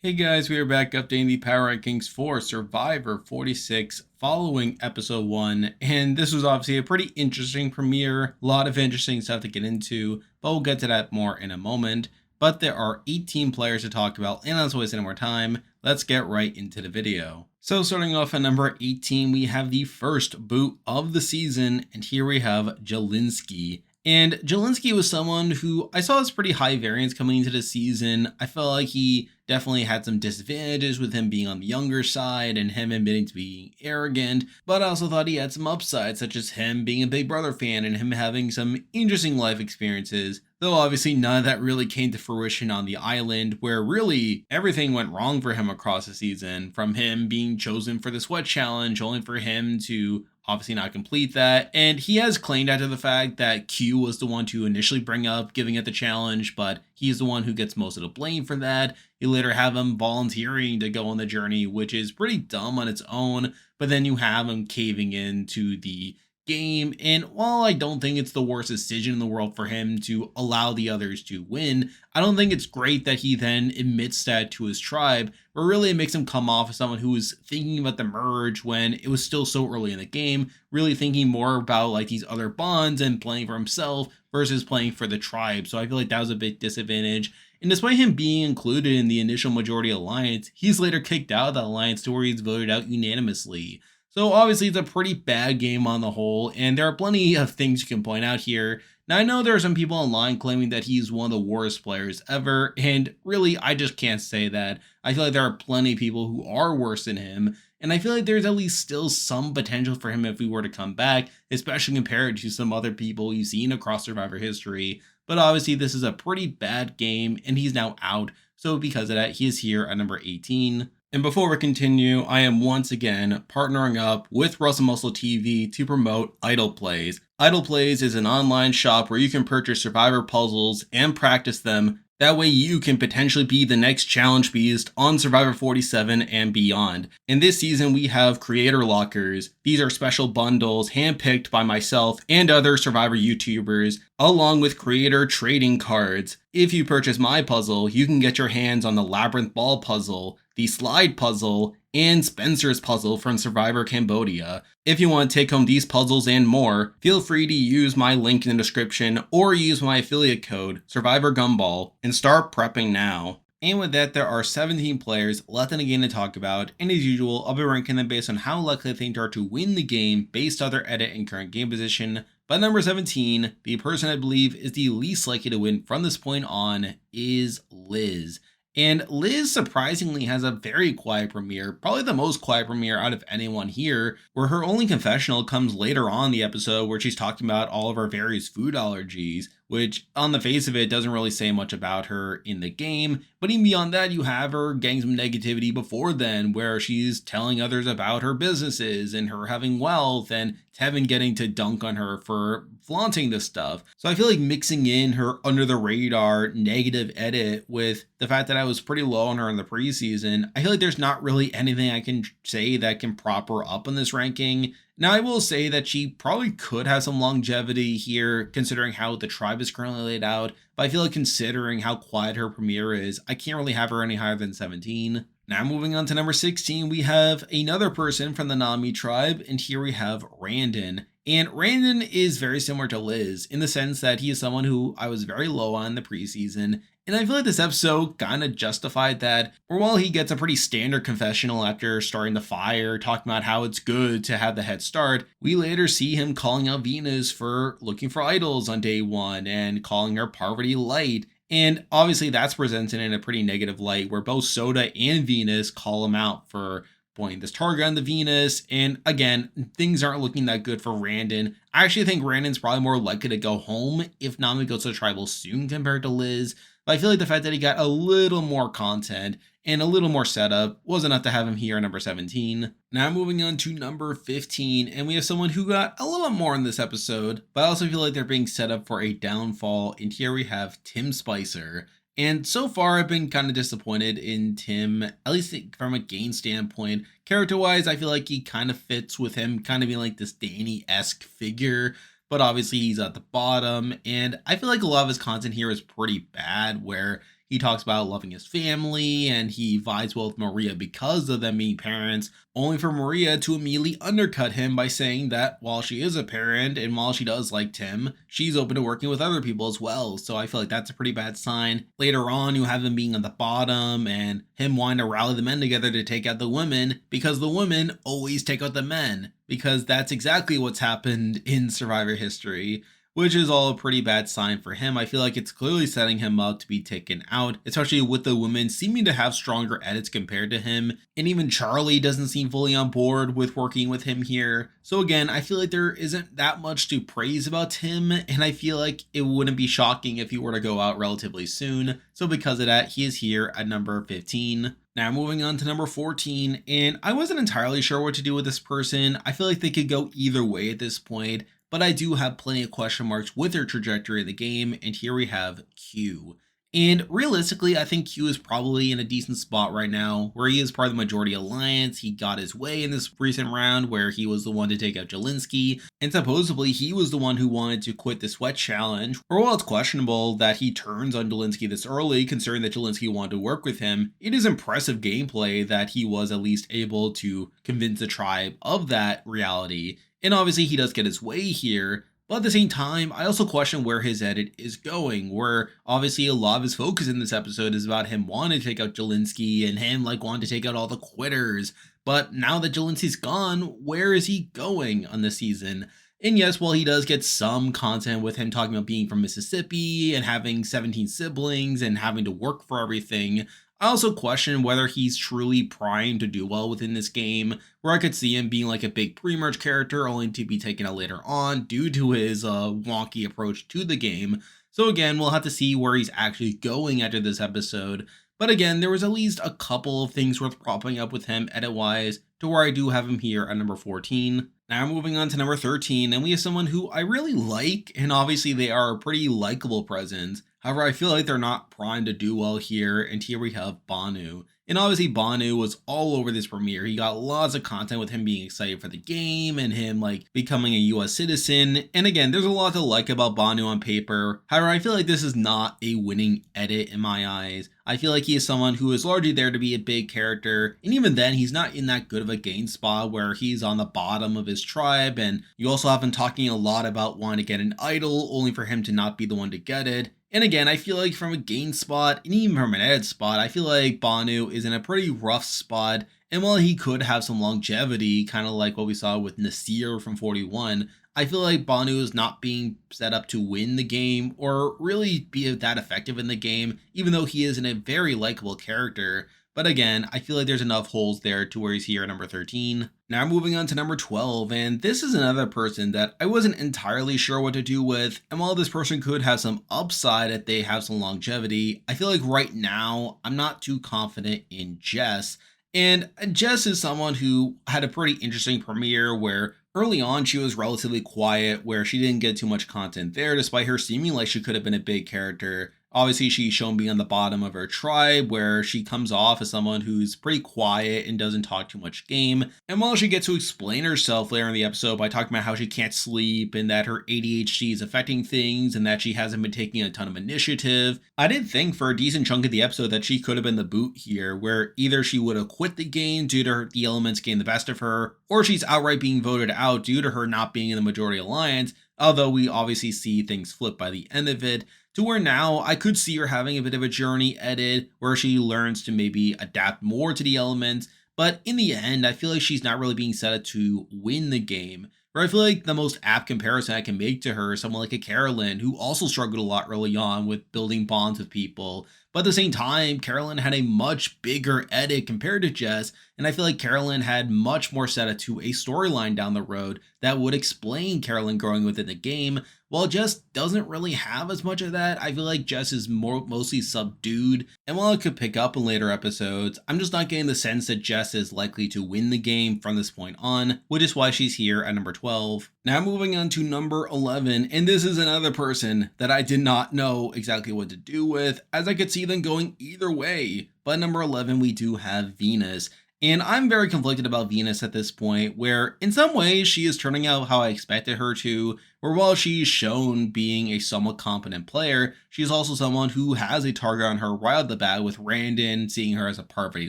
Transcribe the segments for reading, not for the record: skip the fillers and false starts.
Hey guys, we are back updating the Power Rankings for Survivor 46 following episode 1. And this was obviously a pretty interesting premiere. A lot of interesting stuff to get into, but we'll get to that more in a moment. But there are 18 players to talk about, and let's waste any more time. Let's get right into the video. So starting off at number 18, we have the first boot of the season, and here we have Jelinski. And Jelinski was someone who I saw as pretty high variance coming into the season. I felt like he definitely had some disadvantages with him being on the younger side and him admitting to being arrogant, but I also thought he had some upsides, such as him being a Big Brother fan and him having some interesting life experiences. Though obviously none of that really came to fruition on the island, where really everything went wrong for him across the season, from him being chosen for the sweat challenge, only for him to obviously not complete that. And he has claimed after the fact that Q was the one to initially bring up giving it the challenge, but he's the one who gets most of the blame for that. You later have him volunteering to go on the journey, which is pretty dumb on its own, but then you have him caving into the game. And while I don't think it's the worst decision in the world for him to allow the others to win, I don't think it's great that he then admits that to his tribe, where really it makes him come off as someone who was thinking about the merge when it was still so early in the game, really thinking more about like these other bonds and playing for himself versus playing for the tribe. So I feel like that was a big disadvantage. And despite him being included in the initial majority alliance, he's later kicked out of that alliance to where he's voted out unanimously. So obviously it's a pretty bad game on the whole, and there are plenty of things you can point out here. Now I know there are some people online claiming that he's one of the worst players ever, and really I just can't say that. I feel like there are plenty of people who are worse than him, and I feel like there's at least still some potential for him if he were to come back, especially compared to some other people you've seen across Survivor history. But obviously this is a pretty bad game, and he's now out, so because of that, he is here at number 18. And before we continue, I am once again partnering up with Russell Muscle TV to promote Idle Plays. Idle Plays is an online shop where you can purchase Survivor puzzles and practice them. That way you can potentially be the next challenge beast on Survivor 47 and beyond. In this season, we have creator lockers. These are special bundles handpicked by myself and other Survivor YouTubers, along with creator trading cards. If you purchase my puzzle, you can get your hands on the Labyrinth Ball puzzle, the Slide puzzle, and Spencer's puzzle from Survivor Cambodia. If you want to take home these puzzles and more, feel free to use my link in the description or use my affiliate code, Survivor Gumball, and start prepping now. And with that, there are 17 players left in the game to talk about, and as usual, I'll be ranking them based on how likely I think they are to win the game based on their edit and current game position. But number 17, the person I believe is the least likely to win from this point on, is Liz. And Liz surprisingly has a very quiet premiere, probably the most quiet premiere out of anyone here, where her only confessional comes later on in the episode where she's talking about all of her various food allergies, which on the face of it doesn't really say much about her in the game. But even beyond that, you have her getting some negativity before then, where she's telling others about her businesses and her having wealth, and Teevin getting to dunk on her for flaunting this stuff. So I feel like mixing in her under the radar negative edit with the fact that I was pretty low on her in the preseason, I feel like there's not really anything I can say that can prop her up on this ranking. Now, I will say that she probably could have some longevity here, considering how the tribe is currently laid out, but I feel like considering how quiet her premiere is, I can't really have her any higher than 17. Now moving on to number 16, we have another person from the Nami tribe, and here we have Randon. And Randon is very similar to Liz in the sense that he is someone who I was very low on in the preseason, and I feel like this episode kind of justified that. Or while he gets a pretty standard confessional after starting the fire, talking about how it's good to have the head start, we later see him calling out Venus for looking for idols on day 1 and calling her Parvati Light. And obviously that's presented in a pretty negative light where both Soda and Venus call him out for pointing this target on the Venus. And again, things aren't looking that good for Randon. I actually think Randon's probably more likely to go home if Nami goes to the tribal soon compared to Liz. But I feel like the fact that he got a little more content and a little more setup was enough to have him here at number 17. Now moving on to number 15, and we have someone who got a little bit more in this episode, but I also feel like they're being set up for a downfall, and here we have Tim Spicer. And so far, I've been kind of disappointed in Tim, at least from a game standpoint. Character-wise, I feel like he kind of fits with him kind of being like this Danny-esque figure, but obviously he's at the bottom, and I feel like a lot of his content here is pretty bad, where He talks about loving his family, and he vibes well with Maria because of them being parents, only for Maria to immediately undercut him by saying that while she is a parent and while she does like Tim, she's open to working with other people as well. So I feel like that's a pretty bad sign. Later on, you have him being on the bottom and him wanting to rally the men together to take out the women because the women always take out the men, because that's exactly what's happened in Survivor history, which is all a pretty bad sign for him. I feel like it's clearly setting him up to be taken out, especially with the women seeming to have stronger edits compared to him. And even Charlie doesn't seem fully on board with working with him here. So again, I feel like there isn't that much to praise about Tim, and I feel like it wouldn't be shocking if he were to go out relatively soon. So because of that, he is here at number 15. Now moving on to number 14, and I wasn't entirely sure what to do with this person. I feel like they could go either way at this point, but I do have plenty of question marks with their trajectory of the game, and here we have Q. And realistically, I think Q is probably in a decent spot right now, where he is part of the majority alliance. He got his way in this recent round where he was the one to take out Jelinski, and supposedly he was the one who wanted to quit the sweat challenge. Or while it's questionable that he turns on Jelinski this early, considering that Jelinski wanted to work with him, it is impressive gameplay that he was at least able to convince the tribe of that reality. And obviously he does get his way here, but at the same time, I also question where his edit is going, where obviously a lot of his focus in this episode is about him wanting to take out Jelinski and him wanting to take out all the quitters. But now that Jelinski's gone, where is he going on this season? And yes, while he does get some content with him talking about being from Mississippi and having 17 siblings and having to work for everything, I also question whether he's truly primed to do well within this game, where I could see him being like a big pre-merge character only to be taken out later on due to his wonky approach to the game. So again, we'll have to see where he's actually going after this episode. But again, there was at least a couple of things worth propping up with him edit-wise, to where I do have him here at number 14. Now moving on to number 13, and we have someone who I really like, and obviously they are a pretty likable presence. However, I feel like they're not primed to do well here, and here we have Banu. And obviously Banu was all over this premiere. He got lots of content with him being excited for the game and him becoming a US citizen. And again, there's a lot to like about Banu on paper. However, I feel like this is not a winning edit in my eyes. I feel like he is someone who is largely there to be a big character, and even then, he's not in that good of a game spot where he's on the bottom of his tribe, and you also have him talking a lot about wanting to get an idol, only for him to not be the one to get it. And again, I feel like from a game spot, and even from an edit spot, I feel like Banu is in a pretty rough spot, and while he could have some longevity, kind of like what we saw with Nasir from 41, I feel like Banu is not being set up to win the game or really be that effective in the game, even though he is a very likable character. But again, I feel like there's enough holes there to where he's here at number 13. Now moving on to number 12, and this is another person that I wasn't entirely sure what to do with, and while this person could have some upside if they have some longevity, I feel like right now I'm not too confident in Jess. And Jess is someone who had a pretty interesting premiere where early on she was relatively quiet, where she didn't get too much content there despite her seeming like she could have been a big character. Obviously, she's shown being on the bottom of her tribe, where she comes off as someone who's pretty quiet and doesn't talk too much game. And while she gets to explain herself later in the episode by talking about how she can't sleep and that her ADHD is affecting things and that she hasn't been taking a ton of initiative, I did think for a decent chunk of the episode that she could have been the boot here, where either she would have quit the game due to the elements getting the best of her, or she's outright being voted out due to her not being in the majority alliance, although we obviously see things flip by the end of it, to where now I could see her having a bit of a journey edit where she learns to maybe adapt more to the elements. But in the end, I feel like she's not really being set up to win the game. Where I feel like the most apt comparison I can make to her is someone like a Carolyn, who also struggled a lot early on with building bonds with people. But at the same time, Carolyn had a much bigger edit compared to Jess, and I feel like Carolyn had much more set up to a storyline down the road that would explain Carolyn growing within the game. While Jess doesn't really have as much of that, I feel like Jess is mostly subdued, and while it could pick up in later episodes, I'm just not getting the sense that Jess is likely to win the game from this point on, which is why she's here at number 12. Now moving on to number 11, and this is another person that I did not know exactly what to do with, as I could see them going either way. But number 11, we do have Venus. And I'm very conflicted about Venus at this point, where in some ways she is turning out how I expected her to, where while she's shown being a somewhat competent player, she's also someone who has a target on her right off the bat with Randon seeing her as a part of a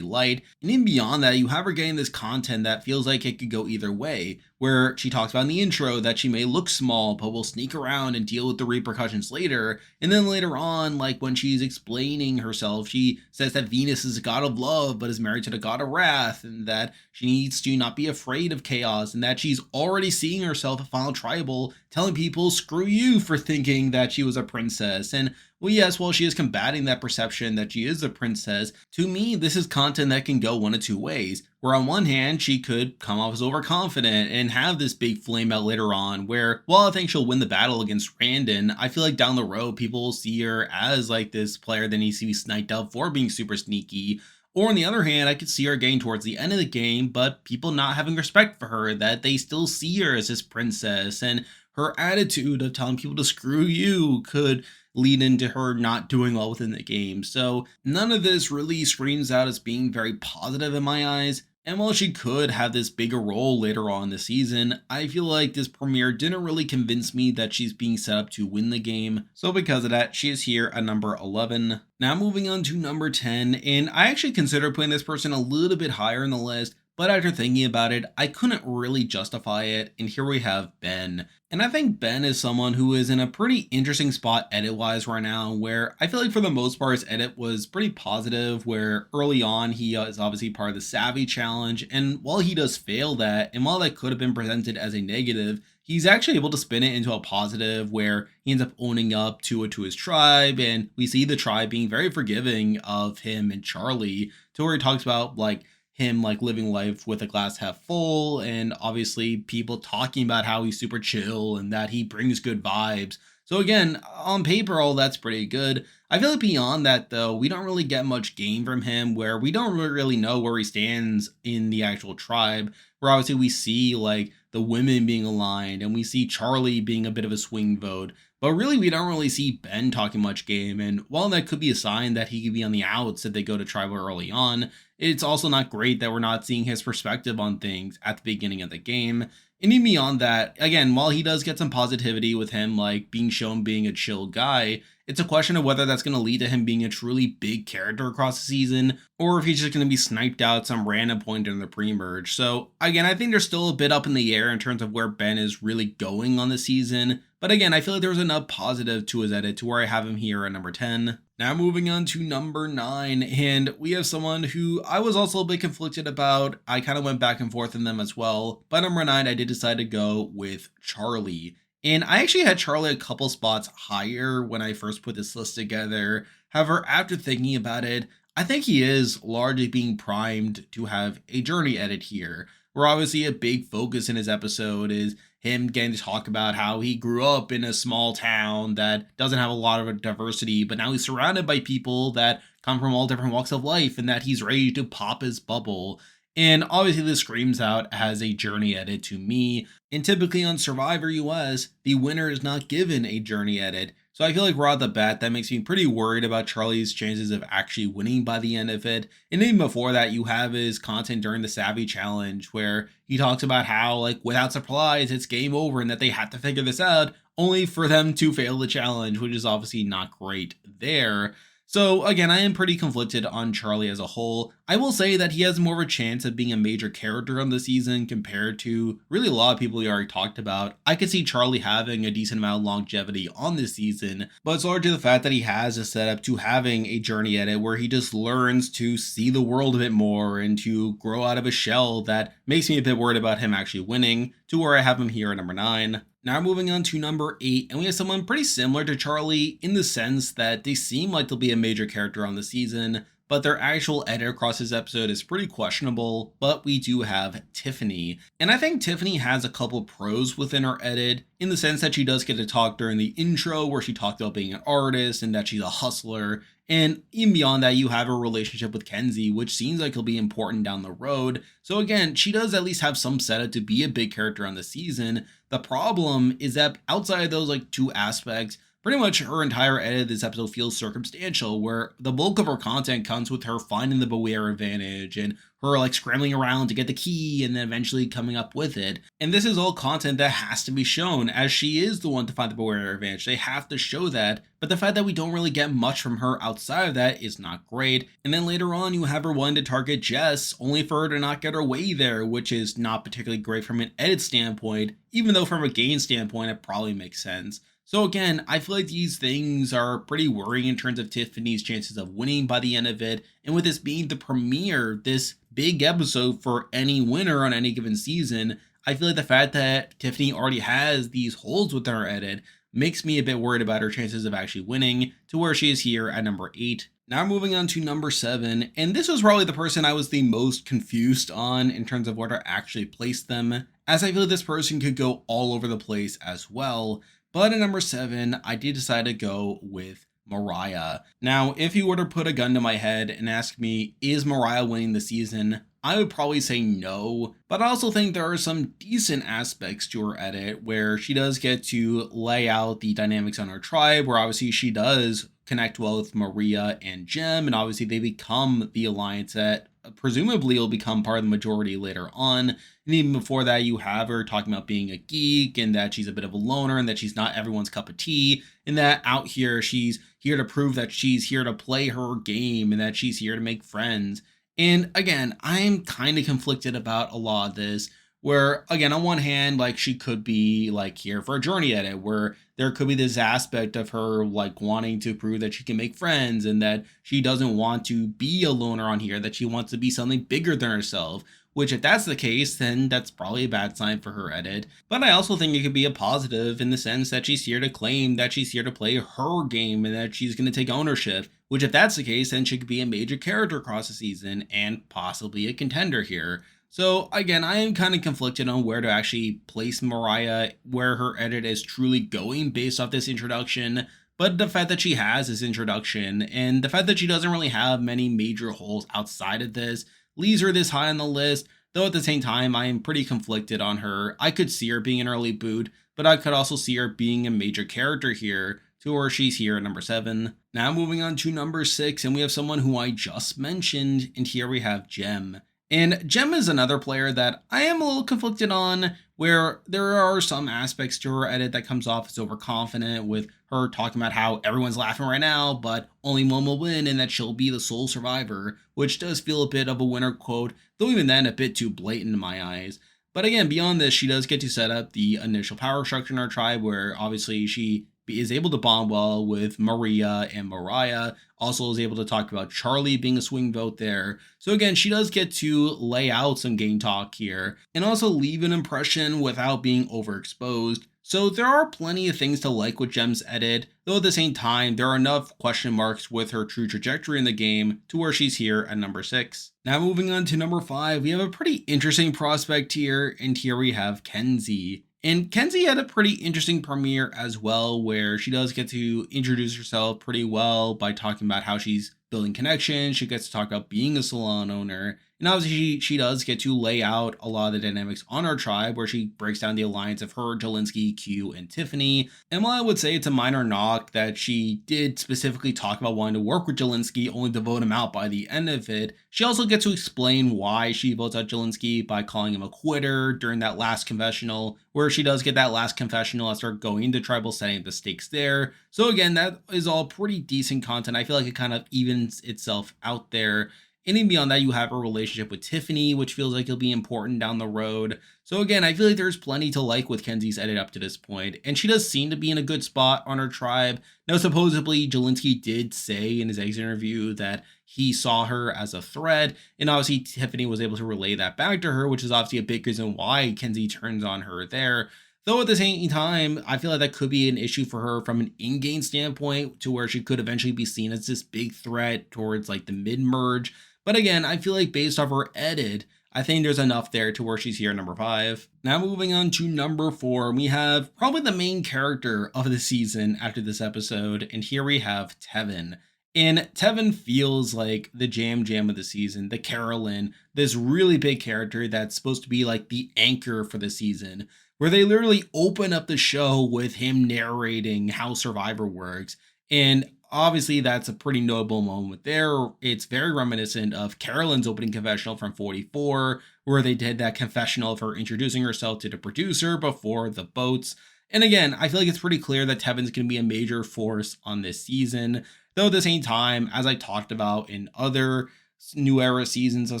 light. And even beyond that, you have her getting this content that feels like it could go either way, where she talks about in the intro that she may look small, but will sneak around and deal with the repercussions later. And then later on, like when she's explaining herself, she says that Venus is a god of love, but is married to the god of wrath, and that she needs to not be afraid of chaos, and that she's already seeing herself at Final Tribal, telling people, screw you for thinking that she was a princess. And well, yes, while she is combating that perception that she is a princess, to me, this is content that can go one of two ways. Where on one hand, she could come off as overconfident and have this big flame out later on, where while I think she'll win the battle against Randon, I feel like down the road, people will see her as like this player that needs to be sniped out for being super sneaky. Or on the other hand, I could see her getting towards the end of the game, but people not having respect for her, that they still see her as this princess, and her attitude of telling people to screw you could lead into her not doing well within the game. So none of this really screams out as being very positive in my eyes. And while she could have this bigger role later on in the season, I feel like this premiere didn't really convince me that she's being set up to win the game. So because of that, she is here at number 11. Now moving on to number 10, and I actually considered putting this person a little bit higher in the list, but after thinking about it, I couldn't really justify it, and here we have Ben. And I think Ben is someone who is in a pretty interesting spot edit-wise right now, where I feel like for the most part his edit was pretty positive, where early on he is obviously part of the Savvy Challenge, and while he does fail that, and while that could have been presented as a negative, he's actually able to spin it into a positive where he ends up owning up to his tribe, and we see the tribe being very forgiving of him and Charlie, to where he talks about like him like living life with a glass half full, and obviously people talking about how he's super chill and that he brings good vibes. So again, on paper, all that's pretty good. I feel like beyond that though, we don't really get much game from him, where we don't really know where he stands in the actual tribe, where obviously we see like the women being aligned and we see Charlie being a bit of a swing vote. But really, we don't really see Ben talking much game, and while that could be a sign that he could be on the outs if they go to tribal early on, it's also not great that we're not seeing his perspective on things at the beginning of the game. And even beyond that, again, while he does get some positivity with him, like being shown being a chill guy, it's a question of whether that's going to lead to him being a truly big character across the season, or if he's just going to be sniped out at some random point in the pre-merge. So again, I think there's still a bit up in the air in terms of where Ben is really going on the season. But again, I feel like there was enough positive to his edit to where I have him here at number 10. Now moving on to number 9, and we have someone who I was also a bit conflicted about. I kind of went back and forth in them as well. But number 9, I did decide to go with Charlie. And I actually had Charlie a couple spots higher when I first put this list together. However, after thinking about it, I think he is largely being primed to have a journey edit here, where obviously a big focus in his episode is him getting to talk about how he grew up in a small town that doesn't have a lot of diversity, but now he's surrounded by people that come from all different walks of life, and that he's ready to pop his bubble. And obviously this screams out as a journey edit to me. And typically on Survivor US, the winner is not given a journey edit. So I feel like right off the bat, that makes me pretty worried about Charlie's chances of actually winning by the end of it. And even before that, you have his content during the Savvy Challenge, where he talks about how, like, without supplies, it's game over and that they have to figure this out, only for them to fail the challenge, which is obviously not great there. So again, I am pretty conflicted on Charlie as a whole. I will say that he has more of a chance of being a major character on the season compared to really a lot of people we already talked about. I could see Charlie having a decent amount of longevity on this season, but it's largely the fact that he has a setup to having a journey edit where he just learns to see the world a bit more and to grow out of a shell that makes me a bit worried about him actually winning, to where I have him here at number 9. Now moving on to number 8, and we have someone pretty similar to Charlie in the sense that they seem like they'll be a major character on the season, but their actual edit across this episode is pretty questionable. But we do have Tiffany, and I think Tiffany has a couple pros within her edit, in the sense that she does get to talk during the intro where she talked about being an artist and that she's a hustler. And even beyond that, you have a relationship with Kenzie, which seems like it'll be important down the road. So again, she does at least have some setup to be a big character on the season. The problem is that outside of those like two aspects, Pretty much her entire edit of this episode feels circumstantial, where the bulk of her content comes with her finding the Beware advantage and her like scrambling around to get the key and then eventually coming up with it. And this is all content that has to be shown, as she is the one to find the Beware advantage. They have to show that. But the fact that we don't really get much from her outside of that is not great. And then later on, you have her wanting to target Jess, only for her to not get her way there, which is not particularly great from an edit standpoint, even though from a game standpoint, it probably makes sense. So again, I feel like these things are pretty worrying in terms of Tiffany's chances of winning by the end of it. And with this being the premiere, this big episode for any winner on any given season, I feel like the fact that Tiffany already has these holes with her edit makes me a bit worried about her chances of actually winning, to where she is here at number 8. Now moving on to number 7, and this was probably the person I was the most confused on in terms of where to actually place them, as I feel like this person could go all over the place as well. But at number 7, I did decide to go with Mariah. Now, if you were to put a gun to my head and ask me, is Mariah winning the season? I would probably say no, but I also think there are some decent aspects to her edit where she does get to lay out the dynamics on her tribe, where obviously she does connect well with Maria and Jem, and obviously they become the alliance that presumably will become part of the majority later on. And even before that, you have her talking about being a geek and that she's a bit of a loner and that she's not everyone's cup of tea. And that out here, she's here to prove that she's here to play her game and that she's here to make friends. And again, I'm kind of conflicted about a lot of this, where again, on one hand, like she could be like here for a journey edit, where there could be this aspect of her like wanting to prove that she can make friends and that she doesn't want to be a loner on here, that she wants to be something bigger than herself. Which, if that's the case, then that's probably a bad sign for her edit. But I also think it could be a positive in the sense that she's here to claim that she's here to play her game and that she's going to take ownership. Which, if that's the case, then she could be a major character across the season and possibly a contender here. So again, I am kind of conflicted on where to actually place Mariah, where her edit is truly going based off this introduction. But the fact that she has this introduction and the fact that she doesn't really have many major holes outside of this leaves her this high on the list, though at the same time, I am pretty conflicted on her. I could see her being an early boot, but I could also see her being a major character here, to where she's here at number 7. Now moving on to number 6, and we have someone who I just mentioned, and here we have Jem. And Jem is another player that I am a little conflicted on, where there are some aspects to her edit that comes off as overconfident, with her talking about how everyone's laughing right now, but only one will win and that she'll be the sole survivor, which does feel a bit of a winner quote, though even then a bit too blatant in my eyes. But again, beyond this, she does get to set up the initial power structure in her tribe, where obviously she is able to bond well with Maria and Mariah, also is able to talk about Charlie being a swing vote there. So again, she does get to lay out some game talk here and also leave an impression without being overexposed. So there are plenty of things to like with Jem's edit, though at the same time, there are enough question marks with her true trajectory in the game to where she's here at number 6. Now moving on to number 5, we have a pretty interesting prospect here, and here we have Kenzie. And Kenzie had a pretty interesting premiere as well, where she does get to introduce herself pretty well by talking about how she's building connections. She gets to talk about being a salon owner. And obviously she does get to lay out a lot of the dynamics on her tribe, where she breaks down the alliance of her, Jelinski, Q, and Tiffany. And while I would say it's a minor knock that she did specifically talk about wanting to work with Jelinski only to vote him out by the end of it, she also gets to explain why she votes out Jelinski by calling him a quitter during that last confessional, where she does get that last confessional as her going into tribal, setting up the stakes there. So again, that is all pretty decent content. I feel like it kind of evens itself out there. And even beyond that, you have a relationship with Tiffany, which feels like it'll be important down the road. So again, I feel like there's plenty to like with Kenzie's edit up to this point, and she does seem to be in a good spot on her tribe. Now, supposedly, Jelinski did say in his exit interview that he saw her as a threat, and obviously Tiffany was able to relay that back to her, which is obviously a big reason why Kenzie turns on her there. Though at the same time, I feel like that could be an issue for her from an in-game standpoint, to where she could eventually be seen as this big threat towards like the mid-merge. But again, I feel like based off her edit, I think there's enough there to where she's here at number 5. Now moving on to number 4, we have probably the main character of the season after this episode, and here we have Teevin. And Teevin feels like the jam of the season, the Carolyn, this really big character that's supposed to be like the anchor for the season, where they literally open up the show with him narrating how Survivor works. And obviously, that's a pretty notable moment there. It's very reminiscent of Carolyn's opening confessional from 44, where they did that confessional of her introducing herself to the producer before the boats. And again, I feel like it's pretty clear that Tevin's going to be a major force on this season. Though at the same time, as I talked about in other new era seasons of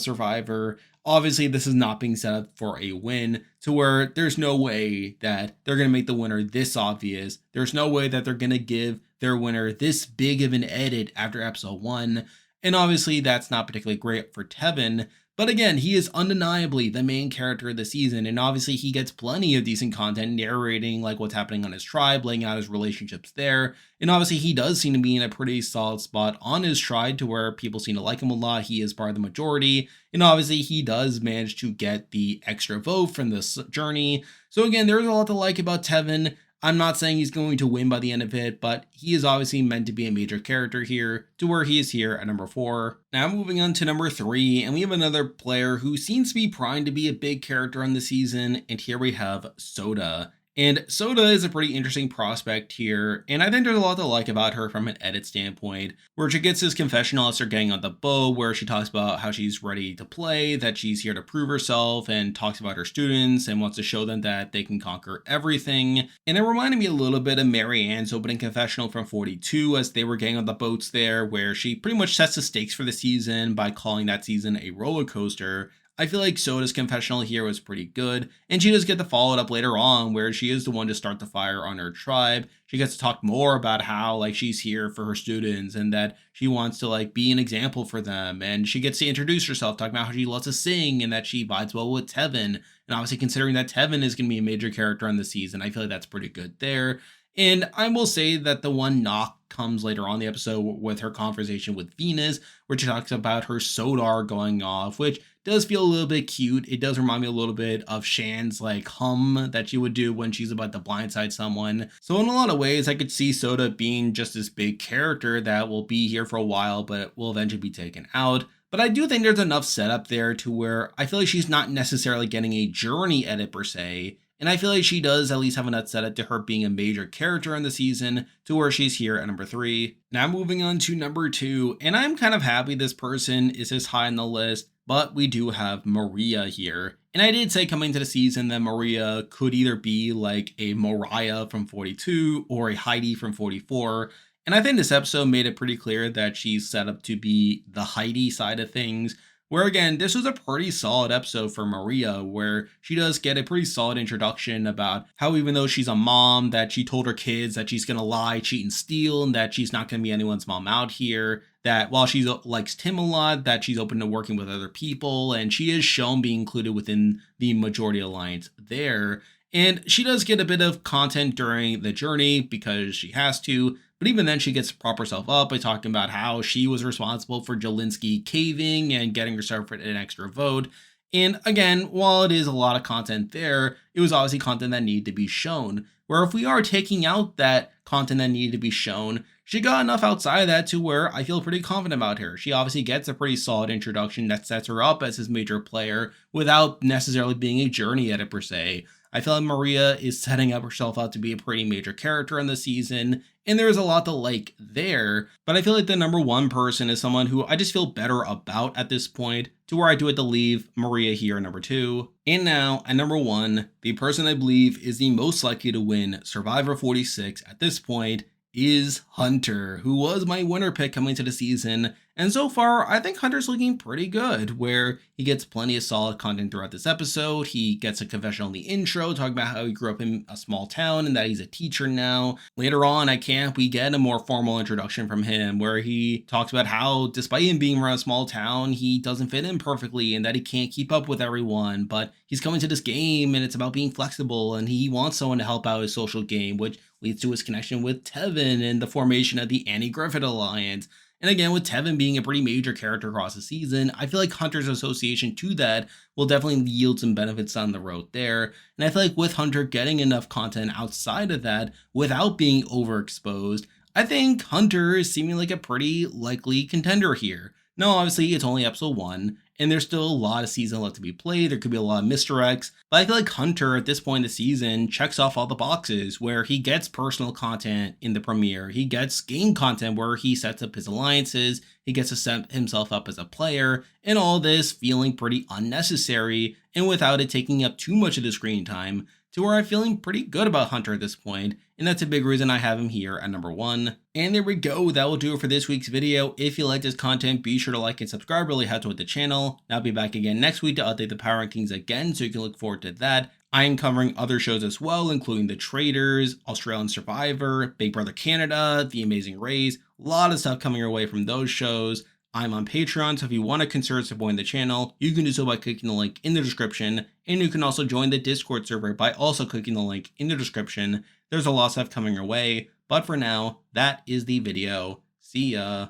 Survivor, obviously this is not being set up for a win, to where there's no way that they're going to make the winner this obvious. There's no way that they're going to give their winner this big of an edit after episode 1. And obviously that's not particularly great for Teevin. But again, he is undeniably the main character of the season, and obviously he gets plenty of decent content narrating like what's happening on his tribe, laying out his relationships there. And obviously he does seem to be in a pretty solid spot on his tribe to where people seem to like him a lot. He is part of the majority, and obviously he does manage to get the extra vote from this journey. So again, there's a lot to like about Teevin. I'm not saying he's going to win by the end of it, but he is obviously meant to be a major character here, to where he is here at number 4. Now moving on to number 3, and we have another player who seems to be primed to be a big character on the season, and here we have Soda. And Soda is a pretty interesting prospect here, and I think there's a lot to like about her from an edit standpoint, where she gets this confessional as they're getting on the boat, where she talks about how she's ready to play, that she's here to prove herself, and talks about her students, and wants to show them that they can conquer everything. And it reminded me a little bit of Marianne's opening confessional from 42 as they were getting on the boats there, where she pretty much sets the stakes for the season by calling that season a roller coaster. I feel like Soda's confessional here was pretty good, and she does get to follow it up later on where she is the one to start the fire on her tribe. She gets to talk more about how like she's here for her students and that she wants to like be an example for them, and she gets to introduce herself, talking about how she loves to sing and that she vibes well with Teevin. And obviously considering that Teevin is going to be a major character on the season, I feel like that's pretty good there. And I will say that the one knock comes later on the episode with her conversation with Venus, where she talks about her sodar going off, which does feel a little bit cute. It does remind me a little bit of Shan's like hum that she would do when she's about to blindside someone. So in a lot of ways, I could see Soda being just this big character that will be here for a while, but will eventually be taken out. But I do think there's enough setup there to where I feel like she's not necessarily getting a journey edit per se. And I feel like she does at least have enough setup to her being a major character in the season to where she's here at number 3. Now moving on to number 2, and I'm kind of happy this person is this high on the list, but we do have Mariah here. And I did say coming to the season that Mariah could either be like a Mariah from 42 or a Heidi from 44. And I think this episode made it pretty clear that she's set up to be the Heidi side of things. Where again, this was a pretty solid episode for Mariah, where she does get a pretty solid introduction about how even though she's a mom, that she told her kids that she's going to lie, cheat, and steal, and that she's not going to be anyone's mom out here. That while she likes Tim a lot, that she's open to working with other people, and she is shown being included within the majority alliance there. And she does get a bit of content during the journey because she has to. But even then, she gets to prop herself up by talking about how she was responsible for Jelinski caving and getting herself an extra vote. And again, while it is a lot of content there, it was obviously content that needed to be shown. Where if we are taking out that content that needed to be shown, she got enough outside of that to where I feel pretty confident about her. She obviously gets a pretty solid introduction that sets her up as his major player without necessarily being a journey edit per se. I feel like Mariah is setting up herself out to be a pretty major character in the season, and there's a lot to like there, but I feel like the number 1 person is someone who I just feel better about at this point, to where I do have to leave Mariah here at number 2. And now, at number 1, the person I believe is the most likely to win Survivor 46 at this point is Hunter, who was my winner pick coming into the season. And so far, I think Hunter's looking pretty good, where he gets plenty of solid content throughout this episode. He gets a confessional in the intro, talking about how he grew up in a small town and that he's a teacher now. Later on at camp, we get a more formal introduction from him, where he talks about how, despite him being from a small town, he doesn't fit in perfectly and that he can't keep up with everyone. But he's coming to this game and it's about being flexible, and he wants someone to help out his social game, which leads to his connection with Teevin and the formation of the Annie Griffith Alliance. And again, with Teevin being a pretty major character across the season, I feel like Hunter's association to that will definitely yield some benefits down the road there. And I feel like with Hunter getting enough content outside of that without being overexposed, I think Hunter is seeming like a pretty likely contender here. No, obviously it's only episode 1, and there's still a lot of season left to be played. There could be a lot of misdirects, but I feel like Hunter at this point in the season checks off all the boxes where he gets personal content in the premiere. He gets game content where he sets up his alliances, he gets to set himself up as a player, and all this feeling pretty unnecessary and without it taking up too much of the screen time, to where I'm feeling pretty good about Hunter at this point, and that's a big reason I have him here at number 1. And there we go, that will do it for this week's video. If you like this content, be sure to like and subscribe, really helps with the channel. I'll be back again next week to update the power rankings again, so you can look forward to that. I am covering other shows as well, including The Traitors, Australian Survivor, Big Brother Canada, The Amazing Race, a lot of stuff coming your way from those shows. I'm on Patreon, so if you want to consider supporting the channel, you can do so by clicking the link in the description, and you can also join the Discord server by also clicking the link in the description. There's a lot of stuff coming your way, but for now, that is the video. See ya!